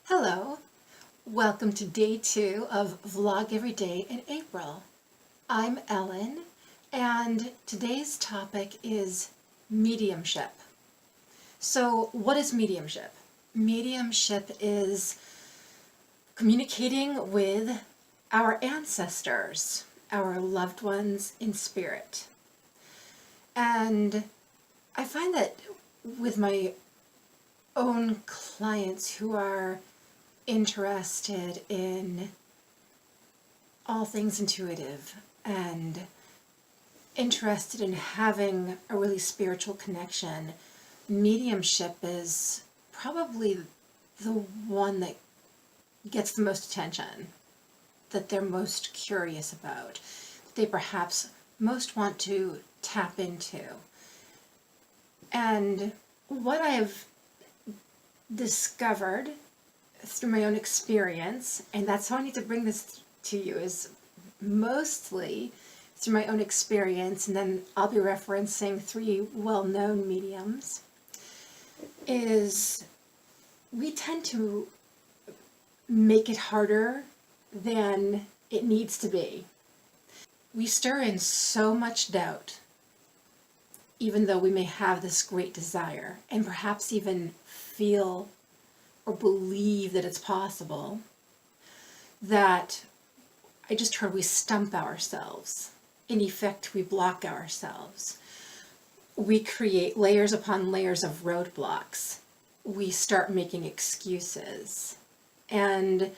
Hello, welcome to day 2 of Vlog Every Day in April. I'm Ellen, and today's topic is mediumship. So, what is mediumship? Mediumship is communicating with our ancestors, our loved ones in spirit. And I find that with my own clients who are interested in all things intuitive and interested in having a really spiritual connection, mediumship is probably the one that gets the most attention, that they're most curious about, they perhaps most want to tap into. And what I've discovered through my own experience, and that's how I need to bring this to you, is mostly through my own experience, and then I'll be referencing 3 well-known mediums, is we tend to make it harder than it needs to be. We stir in so much doubt, even though we may have this great desire, and perhaps even feel or believe that it's possible, that I just heard we stump ourselves. In effect, we block ourselves. We create layers upon layers of roadblocks. We start making excuses. And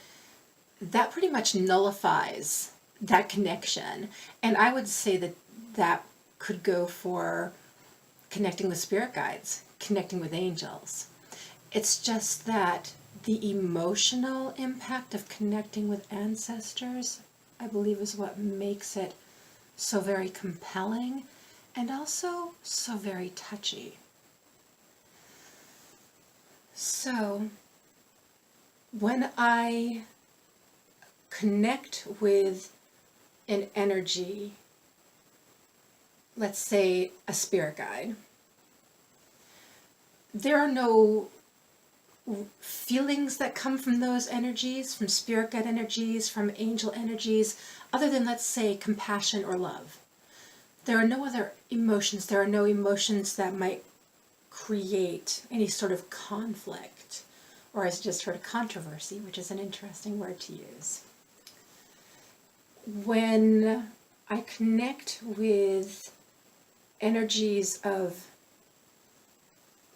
that pretty much nullifies that connection. And I would say that that could go for connecting with spirit guides, connecting with angels. It's just that the emotional impact of connecting with ancestors, I believe, is what makes it so very compelling and also so very touchy. So, when I connect with an energy, let's say a spirit guide, there are no feelings that come from those energies, from spirit guide energies, from angel energies, other than, let's say, compassion or love. There are no other emotions. There are no emotions that might create any sort of conflict, or as I just heard, a controversy, which is an interesting word to use. When I connect with energies of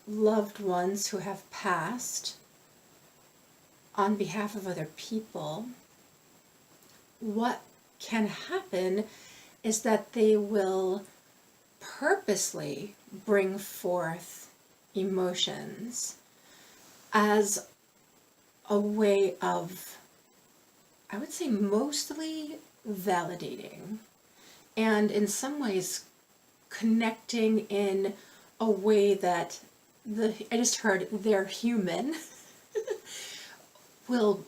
loved ones who have passed on behalf of other people, what can happen is that they will purposely bring forth emotions as a way of, I would say, mostly validating, and in some ways connecting in a way that I just heard they're human will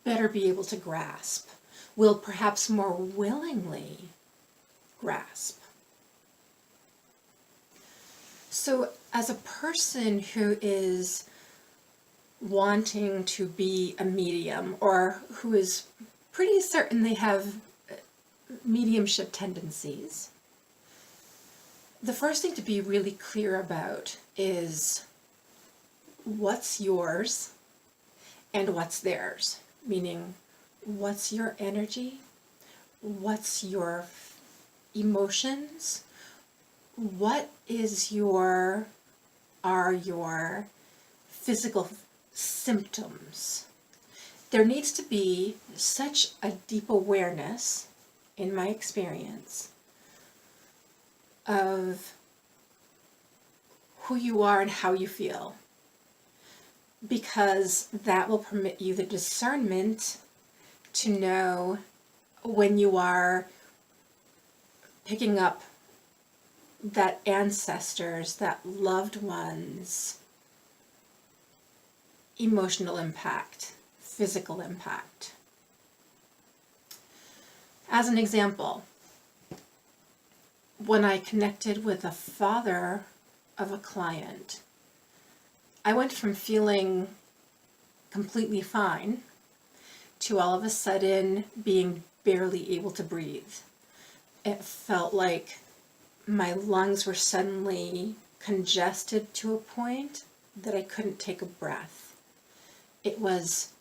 better be able to grasp, will perhaps more willingly grasp. So as a person who is wanting to be a medium, or who is pretty certain they have mediumship tendencies, the first thing to be really clear about is what's yours and what's theirs. Meaning, what's your energy? What's your emotions? What are your physical symptoms? There needs to be such a deep awareness, in my experience, of who you are and how you feel, because that will permit you the discernment to know when you are picking up that ancestors, that loved ones, emotional impact, physical impact. As an example, when I connected with a father of a client, I went from feeling completely fine to all of a sudden being barely able to breathe. It felt like my lungs were suddenly congested to a point that I couldn't take a breath. It was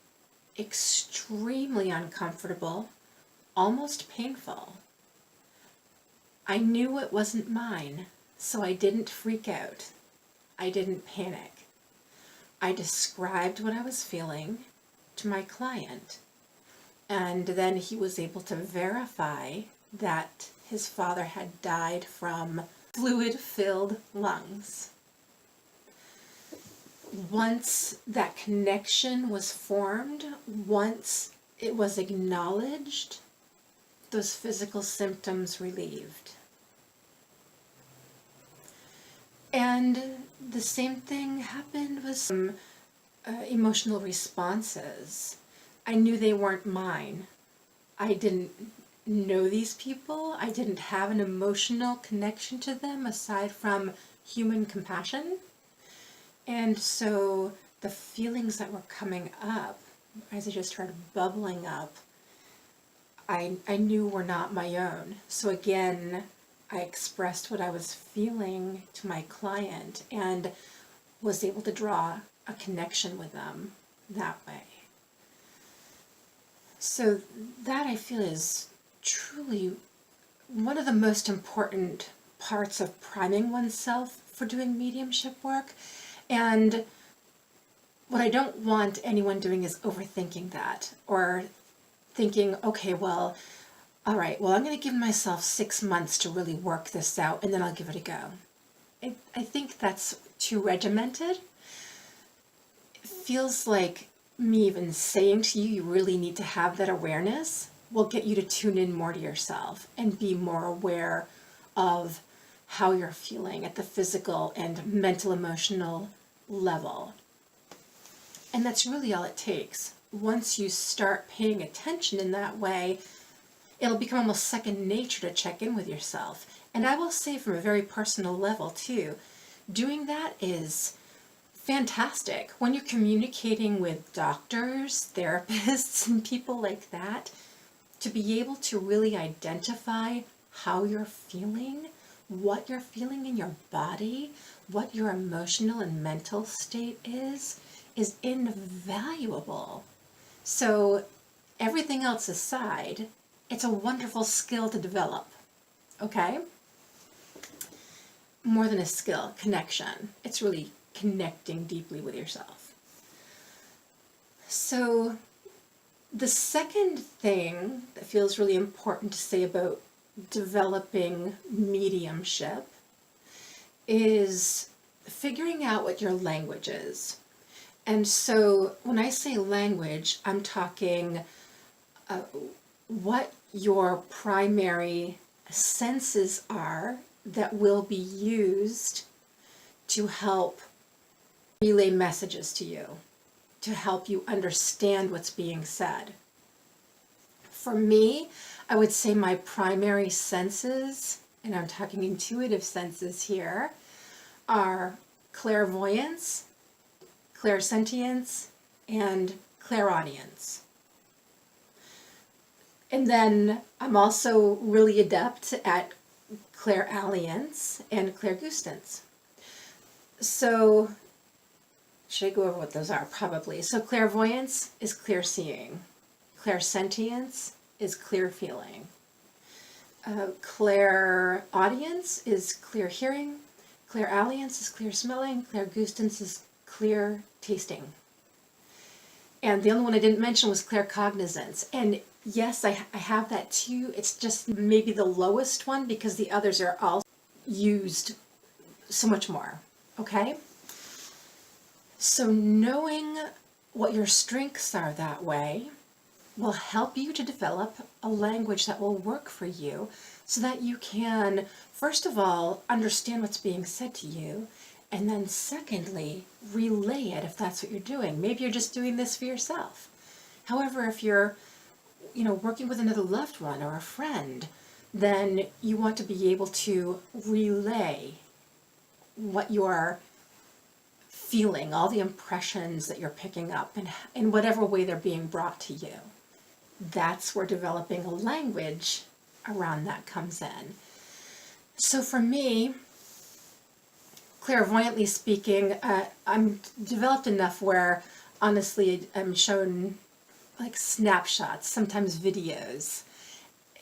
extremely uncomfortable, almost painful. I knew it wasn't mine, so I didn't freak out. I didn't panic. I described what I was feeling to my client, and then he was able to verify that his father had died from fluid-filled lungs. Once that connection was formed, once it was acknowledged, those physical symptoms relieved. And the same thing happened with some emotional responses. I knew they weren't mine. I didn't know these people. I didn't have an emotional connection to them aside from human compassion. And so the feelings that were coming up, as I just started bubbling up, I knew were not my own. So again, I expressed what I was feeling to my client and was able to draw a connection with them that way. So that, I feel, is truly one of the most important parts of priming oneself for doing mediumship work. And what I don't want anyone doing is overthinking that, or thinking, okay, well, all right, well, I'm going to give myself 6 months to really work this out, and then I'll give it a go. I think that's too regimented. It feels like me even saying to you, you really need to have that awareness will get you to tune in more to yourself and be more aware of how you're feeling at the physical and mental, emotional level. And that's really all it takes. Once you start paying attention in that way, it'll become almost second nature to check in with yourself. And I will say, from a very personal level too, doing that is fantastic. When you're communicating with doctors, therapists, and people like that, to be able to really identify how you're feeling, what you're feeling in your body, what your emotional and mental state is invaluable. So everything else aside, it's a wonderful skill to develop, okay? More than a skill, connection. It's really connecting deeply with yourself. So the second thing that feels really important to say about developing mediumship is figuring out what your language is. And so when I say language, I'm talking what your primary senses are that will be used to help relay messages to you, to help you understand what's being said. For me, I would say my primary senses, and I'm talking intuitive senses here, are clairvoyance, clairsentience, and clairaudience. And then I'm also really adept at clairalience and clairgustance. So, should I go over what those are? Probably. So clairvoyance is clear seeing. Clairsentience is clear feeling. Clairaudience is clear hearing. Clairalience is clear smelling. Clairgustance is clear tasting. And the only one I didn't mention was claircognizance. And yes, I have that too. It's just maybe the lowest one because the others are all used so much more. Okay? So knowing what your strengths are that way will help you to develop a language that will work for you so that you can, first of all, understand what's being said to you, and then secondly, relay it if that's what you're doing. Maybe you're just doing this for yourself. However, if you're working with another loved one or a friend, then you want to be able to relay what you're feeling, all the impressions that you're picking up, and in whatever way they're being brought to you. That's where developing a language around that comes in. So for me, clairvoyantly speaking, I'm developed enough where honestly I'm shown like snapshots, sometimes videos,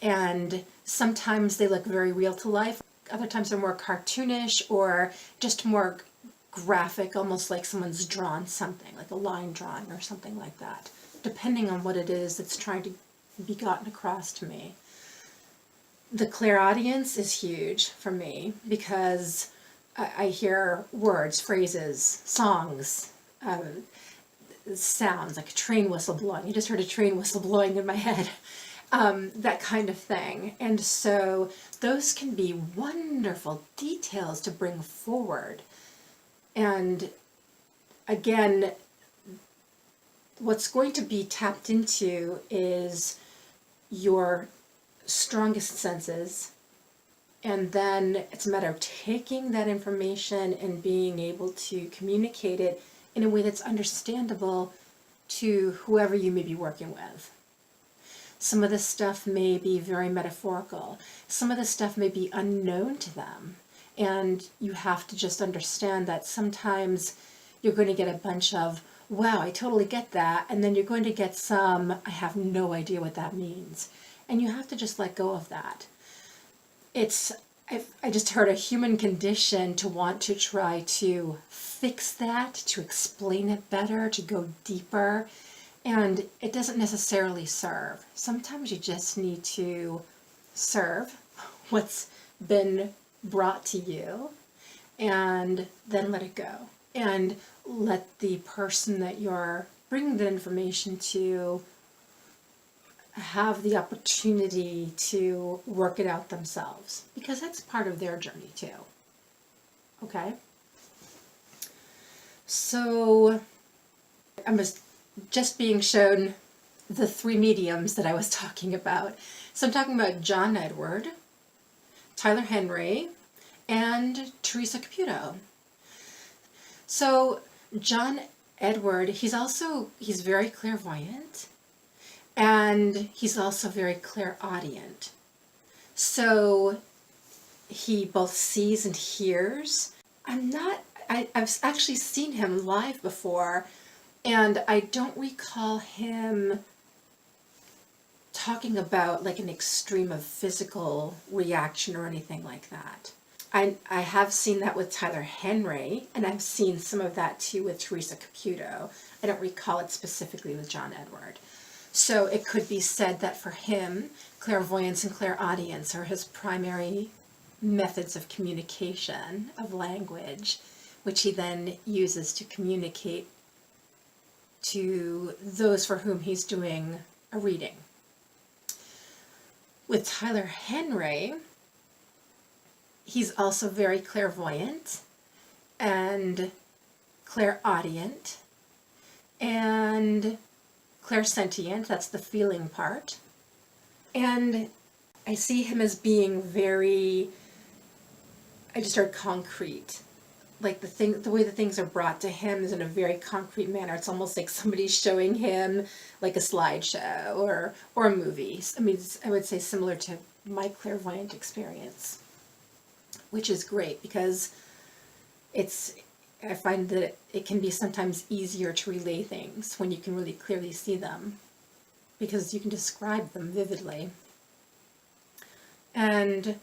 and sometimes they look very real to life. Other times they're more cartoonish or just more graphic, almost like someone's drawn something, like a line drawing or something like that, depending on what it is that's trying to be gotten across to me. The clairaudience is huge for me because I hear words, phrases, songs, sounds like a train whistle blowing. You just heard a train whistle blowing in my head. That kind of thing. And so those can be wonderful details to bring forward. And again, what's going to be tapped into is your strongest senses. And then it's a matter of taking that information and being able to communicate it in a way that's understandable to whoever you may be working with. Some of this stuff may be very metaphorical. Some of this stuff may be unknown to them. And you have to just understand that sometimes you're going to get a bunch of, wow, I totally get that. And then you're going to get some, I have no idea what that means. And you have to just let go of that. I just heard a human condition to want to try to fix that, to explain it better, to go deeper. And it doesn't necessarily serve. Sometimes you just need to serve what's been brought to you and then let it go. And let the person that you're bringing the information to have the opportunity to work it out themselves, because that's part of their journey too. Okay? So I'm just being shown the three mediums that I was talking about. So I'm talking about John Edward, Tyler Henry, and Teresa Caputo. So John Edward, he's very clairvoyant, and he's also very clairaudient. So he both sees and hears. I've actually seen him live before, and I don't recall him talking about like an extreme of physical reaction or anything like that. I have seen that with Tyler Henry, and I've seen some of that too with Teresa Caputo. I don't recall it specifically with John Edward. So it could be said that for him, clairvoyance and clairaudience are his primary methods of communication, of language, which he then uses to communicate to those for whom he's doing a reading. With Tyler Henry, he's also very clairvoyant and clairaudient and clairsentient, that's the feeling part. And I see him as being very, I just heard concrete. Like the way the things are brought to him is in a very concrete manner. It's almost like somebody's showing him like a slideshow or a movie. I mean, I would say similar to my clairvoyant experience, which is great because I find that it can be sometimes easier to relay things when you can really clearly see them because you can describe them vividly. And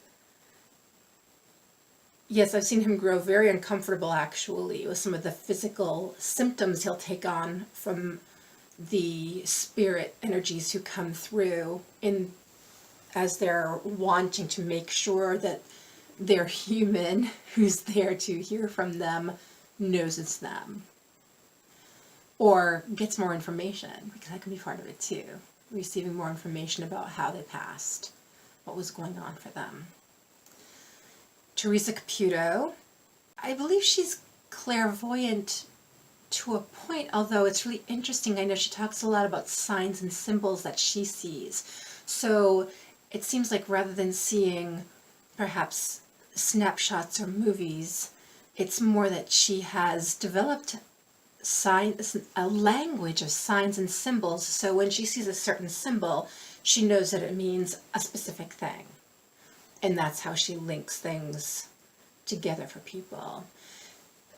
yes, I've seen him grow very uncomfortable actually with some of the physical symptoms he'll take on from the spirit energies who come through as they're wanting to make sure that their human who's there to hear from them knows it's them. Or gets more information, because that can be part of it too. Receiving more information about how they passed, what was going on for them. Teresa Caputo, I believe she's clairvoyant to a point, although it's really interesting. I know she talks a lot about signs and symbols that she sees. So it seems like rather than seeing perhaps snapshots or movies, It's more that she has developed a language of signs and symbols, so when she sees a certain symbol, she knows that it means a specific thing. And that's how she links things together for people.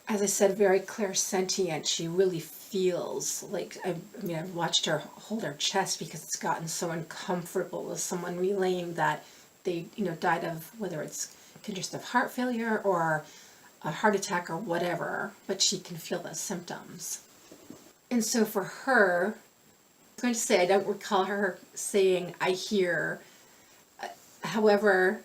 As I said, very clairsentient. She really feels like, I've watched her hold her chest because it's gotten so uncomfortable with someone relaying that they, died of, whether it's congestive heart failure or a heart attack or whatever, but she can feel the symptoms. And so for her, I'm going to say, I don't recall her saying, I hear. However,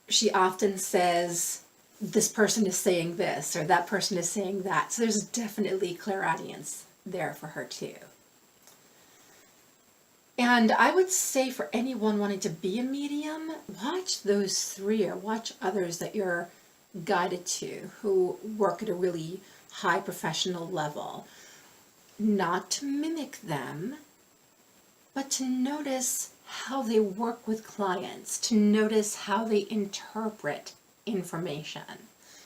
she often says, this person is saying this, or that person is saying that. So there's definitely clairaudience there for her too. And I would say for anyone wanting to be a medium, watch those three, or watch others that you're guided to who work at a really high professional level. Not to mimic them, but to notice how they work with clients, to notice how they interpret information.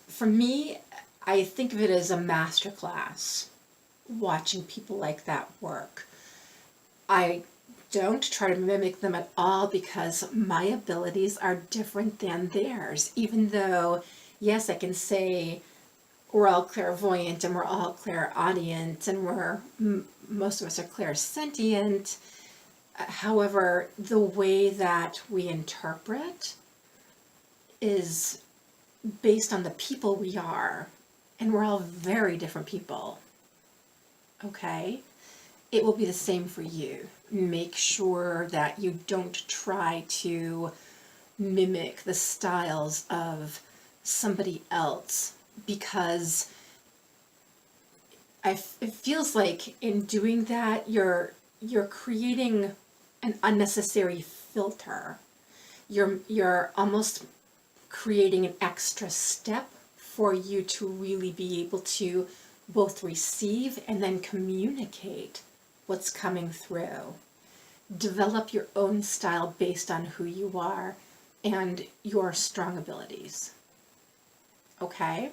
For me, I think of it as a masterclass, watching people like that work. I don't try to mimic them at all because my abilities are different than theirs, even though, yes, I can say we're all clairvoyant and we're all clairaudient and most of us are clairsentient. However, the way that we interpret is based on the people we are, and we're all very different people. Okay? It will be the same for you. Make sure that you don't try to mimic the styles of somebody else, because it feels like in doing that you're creating an unnecessary filter. You're almost creating an extra step for you to really be able to both receive and then communicate what's coming through. Develop your own style based on who you are and your strong abilities. Okay?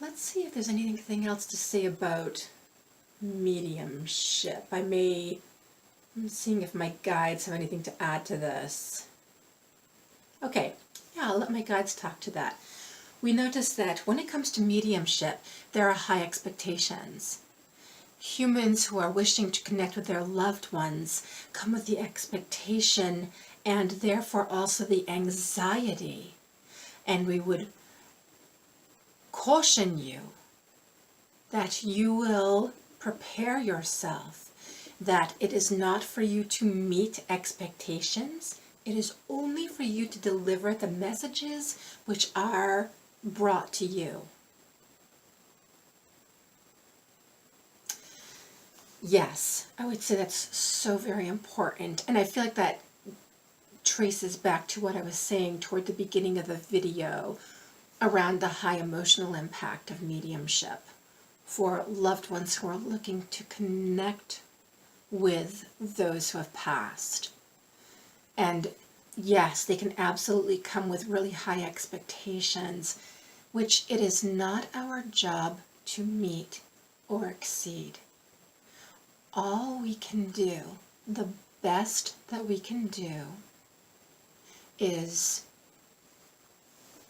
Let's see if there's anything else to say about mediumship. I'm seeing if my guides have anything to add to this. Okay, yeah, I'll let my guides talk to that. We notice that when it comes to mediumship, there are high expectations. Humans who are wishing to connect with their loved ones come with the expectation and therefore also the anxiety. And we would caution you that you will prepare yourself, that it is not for you to meet expectations. It is only for you to deliver the messages which are brought to you. Yes, I would say that's so very important. And I feel like that traces back to what I was saying toward the beginning of the video around the high emotional impact of mediumship for loved ones who are looking to connect with those who have passed. And yes, they can absolutely come with really high expectations, which it is not our job to meet or exceed. All we can do, the best that we can do, is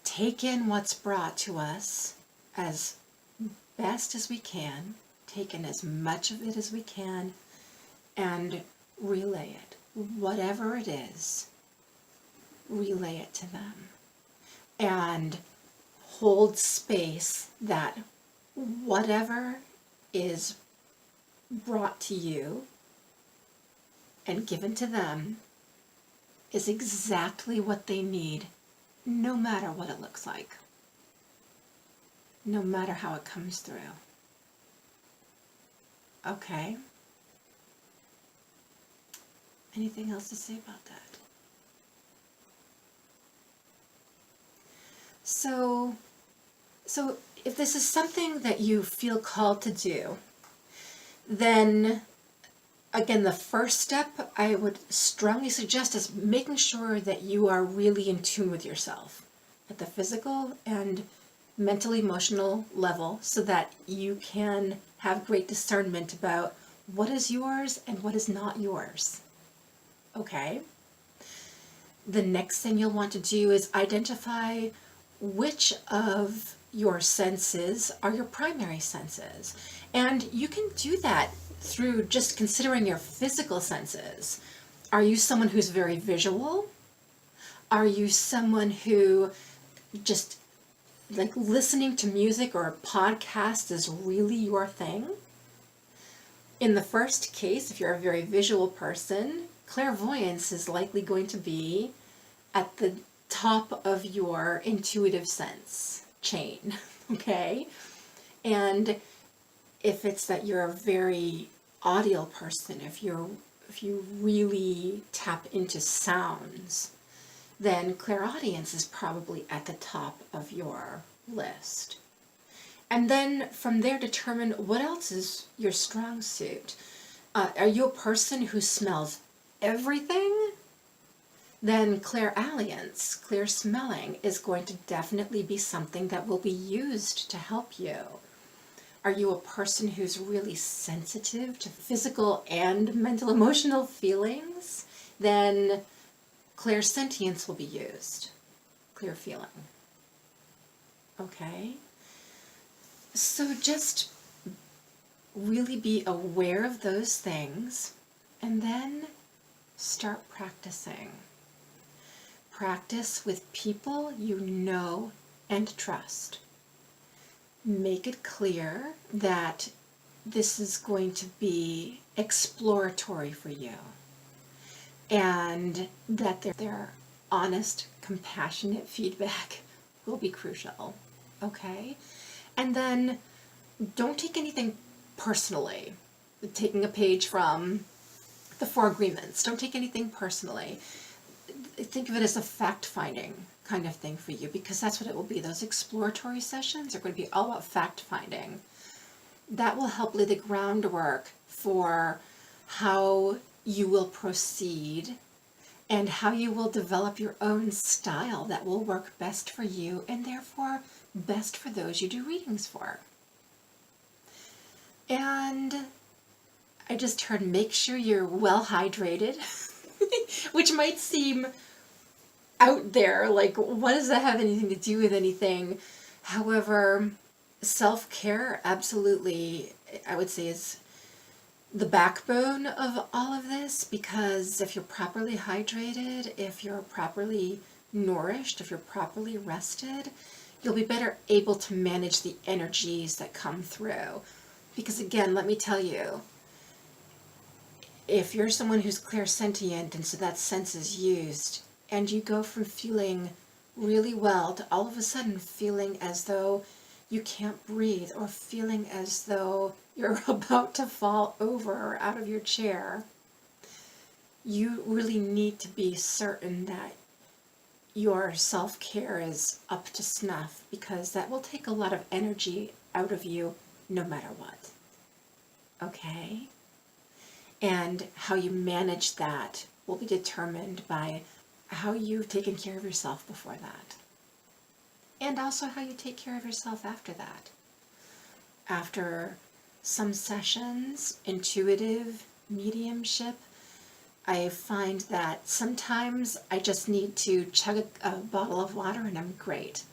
take in what's brought to us as best as we can, take in as much of it as we can, and relay it. Whatever it is, relay it to them. And hold space that whatever is brought to you and given to them is exactly what they need, no matter what it looks like, no matter how it comes through. Okay? Anything else to say about that? So if this is something that you feel called to do, then again, the first step I would strongly suggest is making sure that you are really in tune with yourself. at the physical and mental emotional level so that you can have great discernment about what is yours and what is not yours. Okay? The next thing you'll want to do is identify which of your senses are your primary senses. And you can do that through just considering your physical senses. Are you someone who's very visual? Are you someone who just like listening to music or a podcast is really your thing? In the first case, if you're a very visual person, clairvoyance is likely going to be at the top of your intuitive sense chain, okay? And if it's that you're a very audial person, if you really tap into sounds, then clairaudience is probably at the top of your list. And then from there determine what else is your strong suit. Are you a person who smells everything? Then clairalience, clear smelling, is going to definitely be something that will be used to help you. Are you a person who's really sensitive to physical and mental emotional feelings? Then clairsentience will be used. Clear feeling. Okay? So just really be aware of those things and then start practicing. Practice with people you know and trust. Make it clear that this is going to be exploratory for you and that their honest, compassionate feedback will be crucial. Okay? And then don't take anything personally. Taking a page from the Four Agreements. Don't take anything personally. Think of it as a fact-finding kind of thing for you, because that's what it will be. Those exploratory sessions are going to be all about fact-finding. That will help lay the groundwork for how you will proceed and how you will develop your own style that will work best for you and therefore best for those you do readings for. And I just heard make sure you're well hydrated, which might seem out there, like what does that have anything to do with anything? However, self-care absolutely, I would say, is the backbone of all of this, because if you're properly hydrated, if you're properly nourished, if you're properly rested, you'll be better able to manage the energies that come through. Because again, let me tell you, if you're someone who's clairsentient and so that sense is used, and you go from feeling really well to all of a sudden feeling as though you can't breathe or feeling as though you're about to fall over or out of your chair, you really need to be certain that your self-care is up to snuff, because that will take a lot of energy out of you no matter what. Okay? And how you manage that will be determined by how you've taken care of yourself before that. And also how you take care of yourself after that. After some sessions, intuitive mediumship, I find that sometimes I just need to chug a bottle of water and I'm great.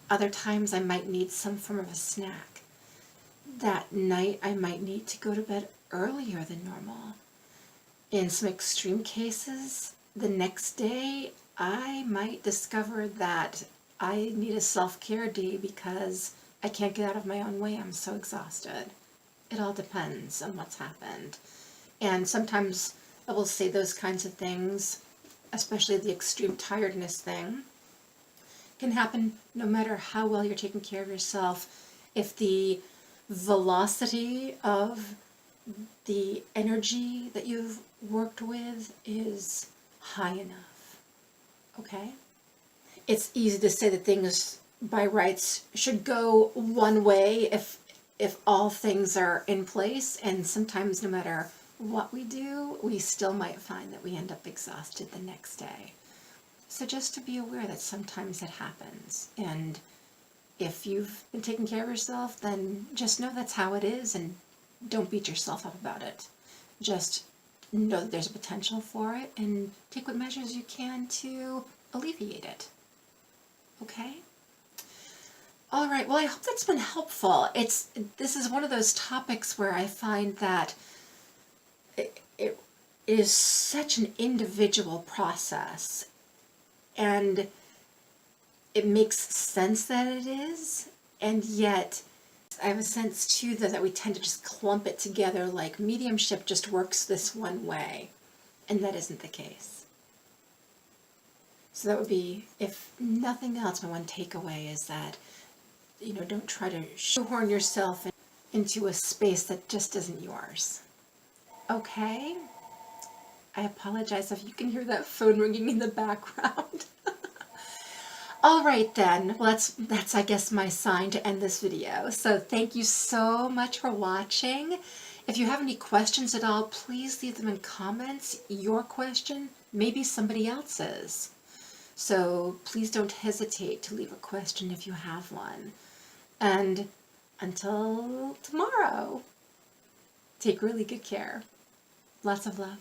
Other times I might need some form of a snack. That night I might need to go to bed earlier than normal. In some extreme cases, the next day I might discover that I need a self-care day because I can't get out of my own way. I'm so exhausted. It all depends on what's happened. And sometimes I will say those kinds of things, especially the extreme tiredness thing, can happen no matter how well you're taking care of yourself. If the velocity of the energy that you've worked with is high enough. Okay? It's easy to say that things by rights should go one way if all things are in place, and sometimes no matter what we do, we still might find that we end up exhausted the next day. So just to be aware that sometimes it happens. And if you've been taking care of yourself, then just know that's how it is and don't beat yourself up about it. Just know that there's a potential for it and take what measures you can to alleviate it. Okay? All right, well, I hope that's been helpful. This is one of those topics where I find that it is such an individual process, and it makes sense that it is, and yet I have a sense too that we tend to just clump it together like mediumship just works this one way, and that isn't the case. So that would be, if nothing else, my one takeaway is that, don't try to shoehorn yourself into a space that just isn't yours. Okay? I apologize if you can hear that phone ringing in the background. All right then, well that's I guess my sign to end this video. So thank you so much for watching. If you have any questions at all, please leave them in comments. Your question, maybe somebody else's. So please don't hesitate to leave a question if you have one. And until tomorrow, take really good care. Lots of love.